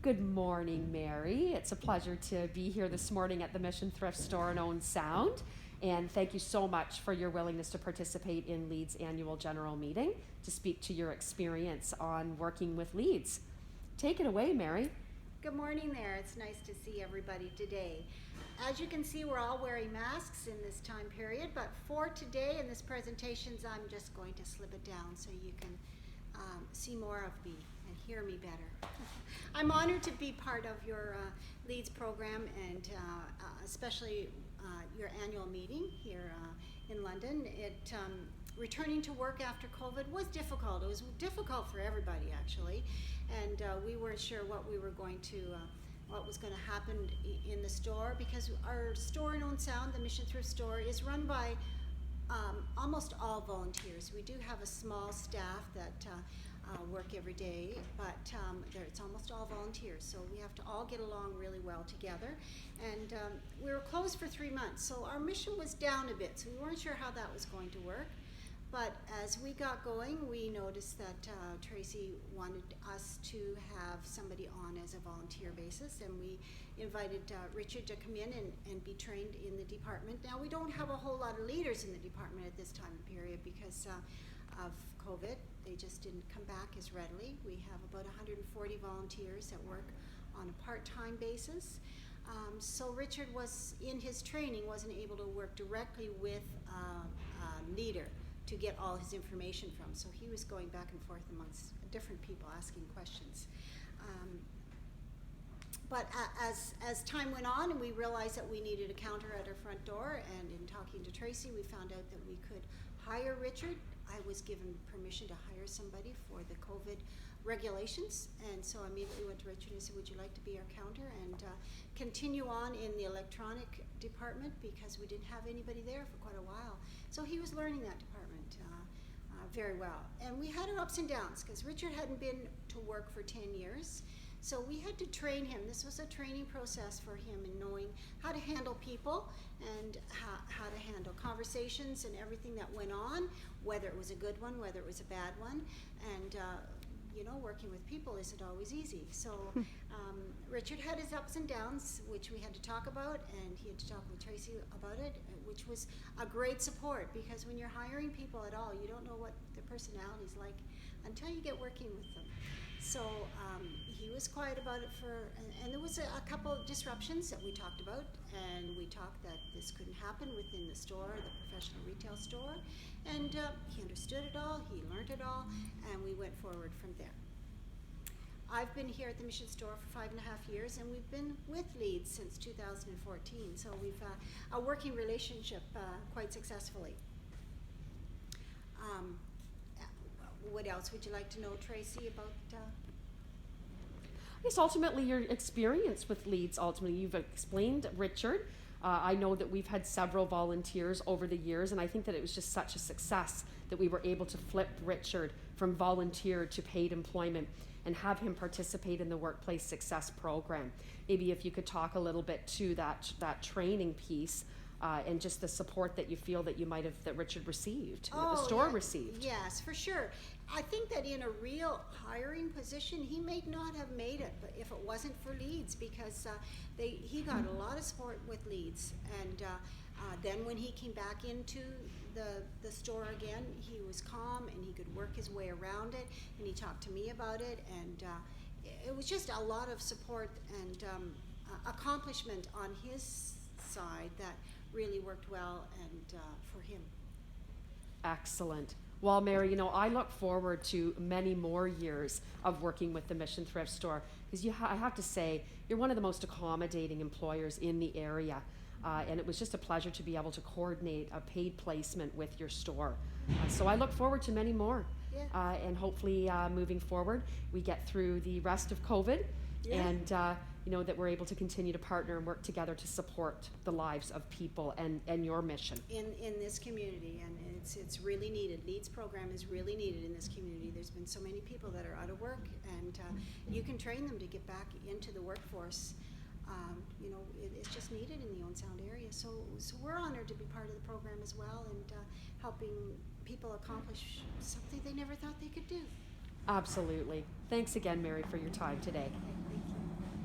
Good morning, Mary. It's a pleasure to be here this morning at the Mission Thrift Store in Owen Sound. And thank you so much for your willingness to participate in Leeds annual general meeting to speak to your experience on working with Leeds. Take it away, Mary. Good morning there. It's nice to see everybody today. As you can see, we're all wearing masks in this time period, but for today in this presentation, I'm just going to slip it down so you can see more of me and hear me better. I'm honored to be part of your Leeds program and especially your annual meeting here in London. Returning to work after COVID was difficult. It was difficult for everybody actually, and we weren't sure what was going to happen in the store, because our store in Owen Sound, the Mission Thrift Store, is run by almost all volunteers. We do have a small staff that work every day, but it's almost all volunteers, so we have to all get along really well together. And we were closed for 3 months, so our mission was down a bit, so we weren't sure how that was going to work. But as we got going, we noticed that Tracy wanted us to have somebody on as a volunteer basis, and we invited Richard to come in and be trained in the department. Now, we don't have a whole lot of leaders in the department at this time of period because of COVID. They just didn't come back as readily. We have about 140 volunteers that work on a part-time basis. So Richard in his training, wasn't able to work directly with a leader to get all his information from. So he was going back and forth amongst different people asking questions. But as time went on and we realized that we needed a counter at our front door, and in talking to Tracy, we found out that we could hire Richard. I was given permission to hire somebody for the COVID regulations, and so I immediately went to Richard and said, would you like to be our counter and continue on in the electronic department, because we didn't have anybody there for quite a while. So he was learning that department very well. And we had our ups and downs because Richard hadn't been to work for 10 years. So we had to train him. This was a training process for him in knowing how to handle people and how to handle conversations and everything that went on, whether it was a good one, whether it was a bad one. And working with people isn't always easy. So Richard had his ups and downs, which we had to talk about, and he had to talk with Tracy about it, which was a great support, because when you're hiring people at all, you don't know what their personality's like until you get working with them. So he was quiet about it and there was a couple of disruptions that we talked about, and we talked that this couldn't happen within the store, the professional retail store, and he understood it all, he learned it all, and we went forward from there. I've been here at the Mission Store for 5.5 years, and we've been with Leeds since 2014, so we've a working relationship quite successfully. What else would you like to know, Tracy, about? I guess ultimately your experience with Leeds. Ultimately, you've explained Richard. I know that we've had several volunteers over the years, and I think that it was just such a success that we were able to flip Richard from volunteer to paid employment and have him participate in the Workplace Success Program. Maybe if you could talk a little bit to that training piece and just the support that you feel that that Richard received, that the store received. Yes, for sure. I think that in a real hiring position, he may not have made it, but if it wasn't for Leeds, because he got a lot of support with Leeds, and then when he came back into the store again, he was calm and he could work his way around it, and he talked to me about it, and it was just a lot of support and accomplishment on his side that really worked well and for him. Excellent. Well, Mary, I look forward to many more years of working with the Mission Thrift Store, because I have to say, you're one of the most accommodating employers in the area. And it was just a pleasure to be able to coordinate a paid placement with your store. So I look forward to many more. Yeah. And hopefully moving forward, we get through the rest of COVID, and that we're able to continue to partner and work together to support the lives of people and your mission. In this community, and it's really needed. Leeds program is really needed in this community. There's been so many people that are out of work, and you can train them to get back into the workforce. It's just needed in the Owen Sound area. So we're honored to be part of the program as well, and helping people accomplish something they never thought they could do. Absolutely. Thanks again, Mary, for your time today.